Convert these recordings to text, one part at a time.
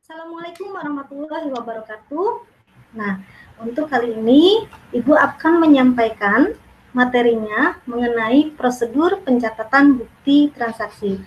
Assalamualaikum warahmatullahi wabarakatuh. Nah, untuk kali ini Ibu akan menyampaikan materinya mengenai prosedur pencatatan bukti transaksi.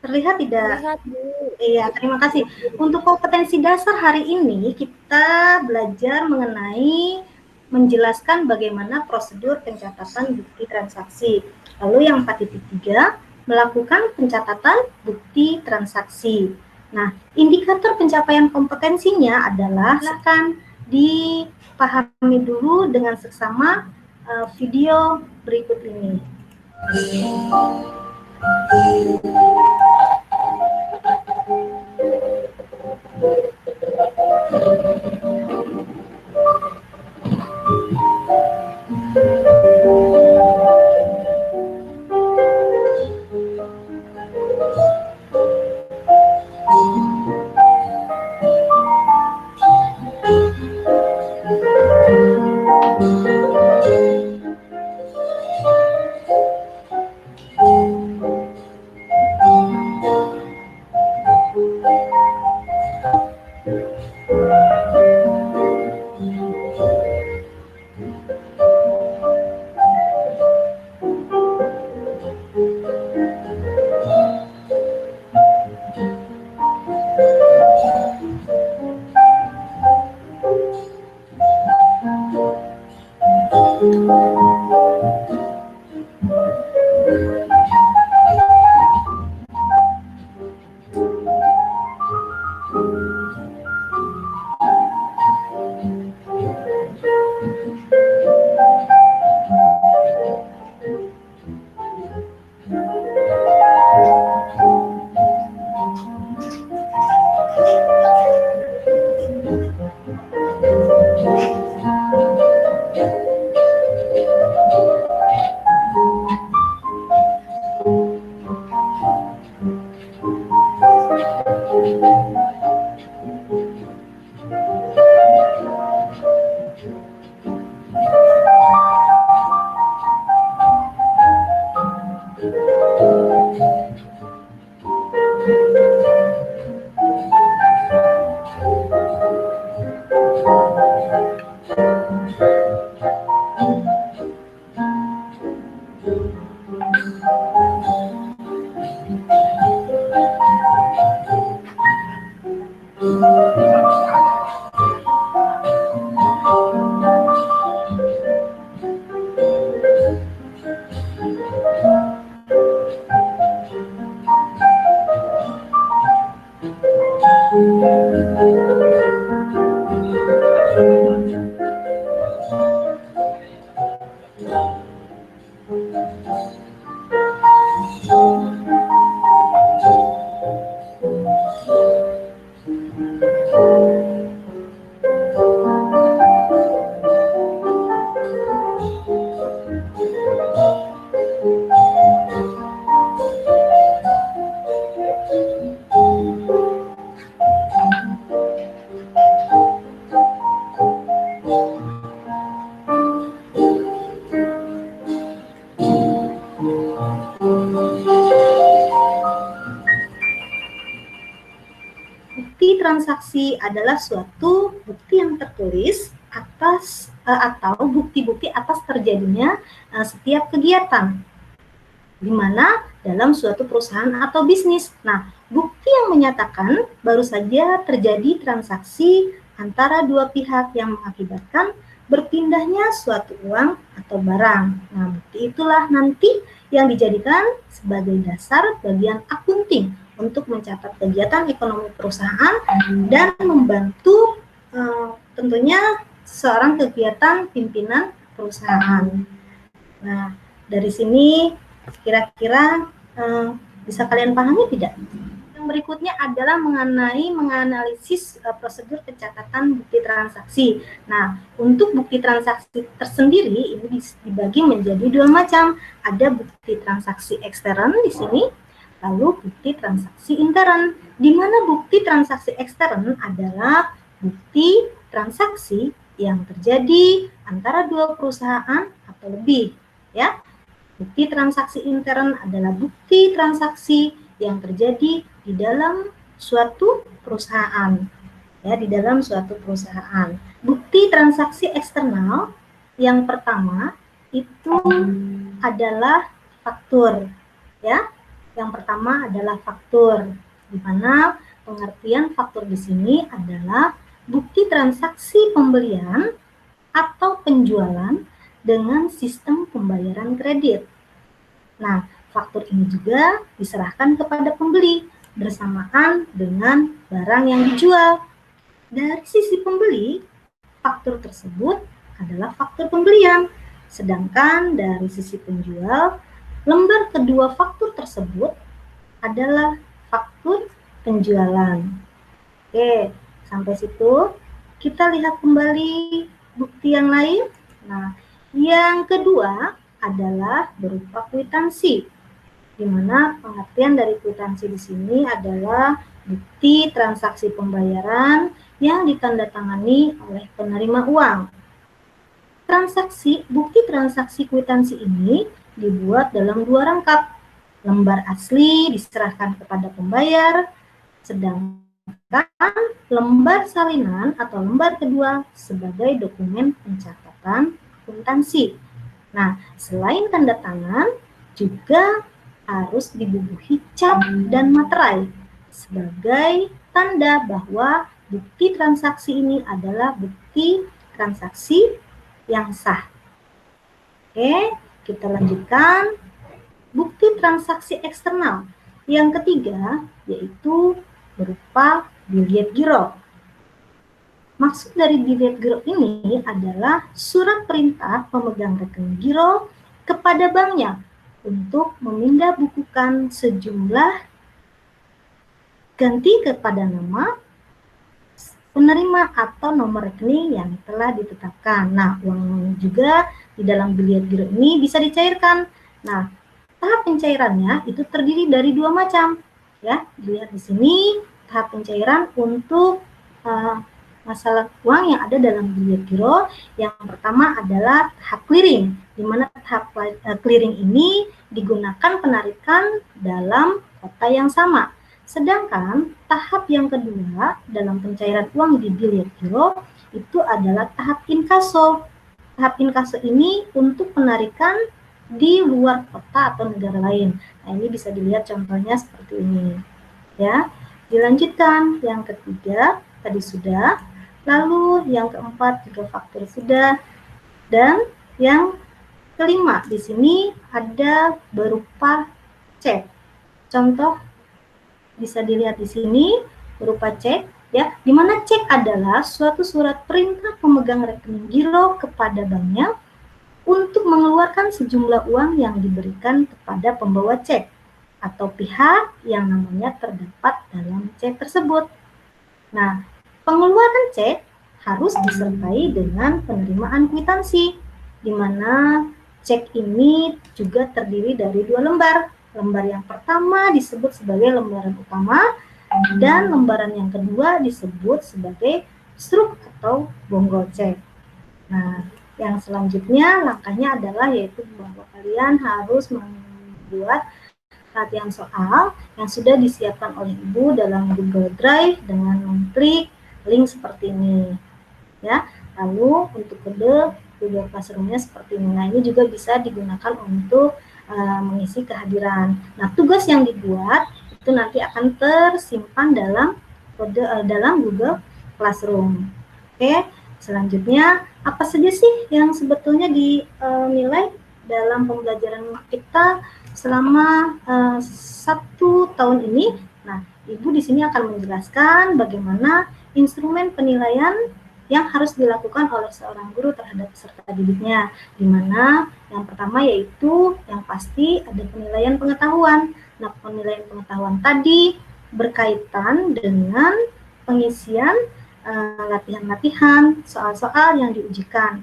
Terlihat tidak? Terlihat, Bu. Iya, terima kasih. Untuk kompetensi dasar hari ini kita belajar mengenai menjelaskan bagaimana prosedur pencatatan bukti transaksi. Lalu yang 4.3, melakukan pencatatan bukti transaksi. Nah, indikator pencapaian kompetensinya adalah silakan dipahami dulu dengan seksama video berikut ini. Bukti transaksi adalah suatu bukti yang tertulis atas atau bukti-bukti atas terjadinya setiap kegiatan di mana dalam suatu perusahaan atau bisnis. Nah, bukti yang menyatakan baru saja terjadi transaksi antara dua pihak yang mengakibatkan berpindahnya suatu uang atau barang. Nah, bukti itulah nanti yang dijadikan sebagai dasar bagian akunting untuk mencatat kegiatan ekonomi perusahaan dan membantu tentunya seorang kegiatan pimpinan perusahaan. Nah, dari sini kira-kira bisa kalian pahami tidak? Yang berikutnya adalah menganalisis prosedur pencatatan bukti transaksi. Nah, untuk bukti transaksi tersendiri ini dibagi menjadi dua macam. Ada bukti transaksi ekstern di sini, lalu bukti transaksi intern. Di mana bukti transaksi ekstern adalah bukti transaksi yang terjadi antara dua perusahaan atau lebih, ya. Bukti transaksi intern adalah bukti transaksi yang terjadi di dalam suatu perusahaan, ya, di dalam suatu perusahaan. Bukti transaksi eksternal yang pertama itu adalah faktur, ya. Yang pertama adalah faktur, di mana pengertian faktur di sini adalah bukti transaksi pembelian atau penjualan dengan sistem pembayaran kredit. Nah, faktur ini juga diserahkan kepada pembeli bersamaan dengan barang yang dijual. Dari sisi pembeli, faktur tersebut adalah faktur pembelian. Sedangkan dari sisi penjual, lembar kedua faktur tersebut adalah faktur penjualan. Oke, sampai situ kita lihat kembali bukti yang lain. Nah, yang kedua adalah berupa kwitansi, di mana pengertian dari kwitansi di sini adalah bukti transaksi pembayaran yang ditandatangani oleh penerima uang. Bukti transaksi kwitansi ini dibuat dalam 2 rangkap. Lembar asli diserahkan kepada pembayar, sedangkan lembar salinan atau lembar kedua sebagai dokumen pencatatan kwitansi. Nah, selain tanda tangan, juga harus dibubuhi cap dan materai sebagai tanda bahwa bukti transaksi ini adalah bukti transaksi yang sah. Oke, kita lanjutkan. Bukti transaksi eksternal yang ketiga yaitu berupa biljet giro. Maksud dari biljet giro ini adalah surat perintah pemegang rekening giro kepada banknya untuk memindah bukukan sejumlah ganti kepada nama penerima atau nomor rekening yang telah ditetapkan. Nah, uang juga di dalam biljet giro ini bisa dicairkan. Nah, tahap pencairannya itu terdiri dari 2 macam, ya. Dilihat di sini tahap pencairan untuk masalah uang yang ada dalam biljet giro. Yang pertama adalah tahap clearing, di mana tahap clearing ini digunakan penarikan dalam kota yang sama. Sedangkan tahap yang kedua dalam pencairan uang di biljet giro itu adalah tahap inkaso. Tahap inkaso ini untuk penarikan di luar kota atau negara lain. Nah, ini bisa dilihat contohnya seperti ini. Ya, dilanjutkan yang ketiga tadi sudah, lalu yang keempat juga faktur sudah, dan yang kelima di sini ada berupa cek. Contoh bisa dilihat di sini berupa cek, ya, di mana cek adalah suatu surat perintah pemegang rekening giro kepada banknya untuk mengeluarkan sejumlah uang yang diberikan kepada pembawa cek atau pihak yang namanya terdapat dalam cek tersebut. Nah, pengeluaran cek harus disertai dengan penerimaan kwitansi, di mana cek ini juga terdiri dari 2 lembar. Lembar yang pertama disebut sebagai lembaran utama, dan lembaran yang kedua disebut sebagai struk atau bonggol cek. Nah, yang selanjutnya langkahnya adalah yaitu bahwa kalian harus membuat latihan soal yang sudah disiapkan oleh Ibu dalam Google Drive dengan mengklik link seperti ini. Ya, lalu untuk kode Google Classroom-nya seperti ini. Nah, ini juga bisa digunakan untuk mengisi kehadiran. Nah, tugas yang dibuat itu nanti akan tersimpan dalam dalam Google Classroom. Oke. Selanjutnya, apa saja sih yang sebetulnya dinilai dalam pembelajaran kita selama 1 tahun ini? Nah, Ibu di sini akan menjelaskan bagaimana instrumen penilaian yang harus dilakukan oleh seorang guru terhadap peserta didiknya, di mana yang pertama yaitu yang pasti ada penilaian pengetahuan. Nah, penilaian pengetahuan tadi berkaitan dengan pengisian latihan-latihan, soal-soal yang diujikan.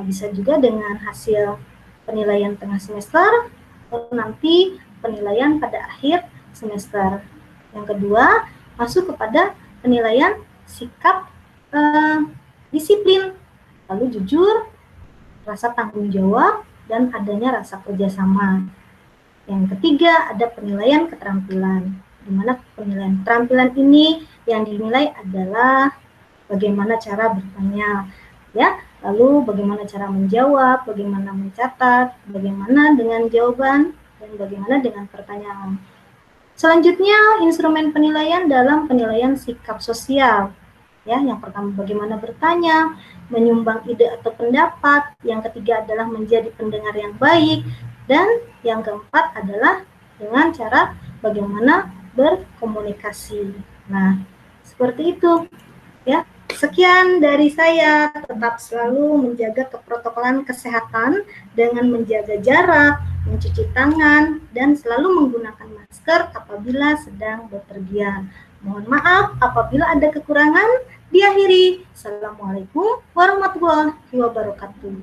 Bisa juga dengan hasil penilaian tengah semester, atau nanti penilaian pada akhir semester. Yang kedua, masuk kepada penilaian sikap disiplin, lalu jujur, rasa tanggung jawab, dan adanya rasa kerjasama. Yang ketiga, ada penilaian keterampilan. di mana penilaian keterampilan ini yang dinilai adalah bagaimana cara bertanya, ya, lalu bagaimana cara menjawab, bagaimana mencatat, bagaimana dengan jawaban, dan bagaimana dengan pertanyaan. Selanjutnya, instrumen penilaian dalam penilaian sikap sosial. Ya, yang pertama bagaimana bertanya, menyumbang ide atau pendapat, yang ketiga adalah menjadi pendengar yang baik, dan yang keempat adalah dengan cara bagaimana berkomunikasi. Nah, seperti itu ya. Sekian dari saya, tetap selalu menjaga keprotokolan kesehatan dengan menjaga jarak, mencuci tangan, dan selalu menggunakan masker apabila sedang bepergian. Mohon maaf apabila ada kekurangan. Diakhiri. Assalamualaikum warahmatullahi wabarakatuh.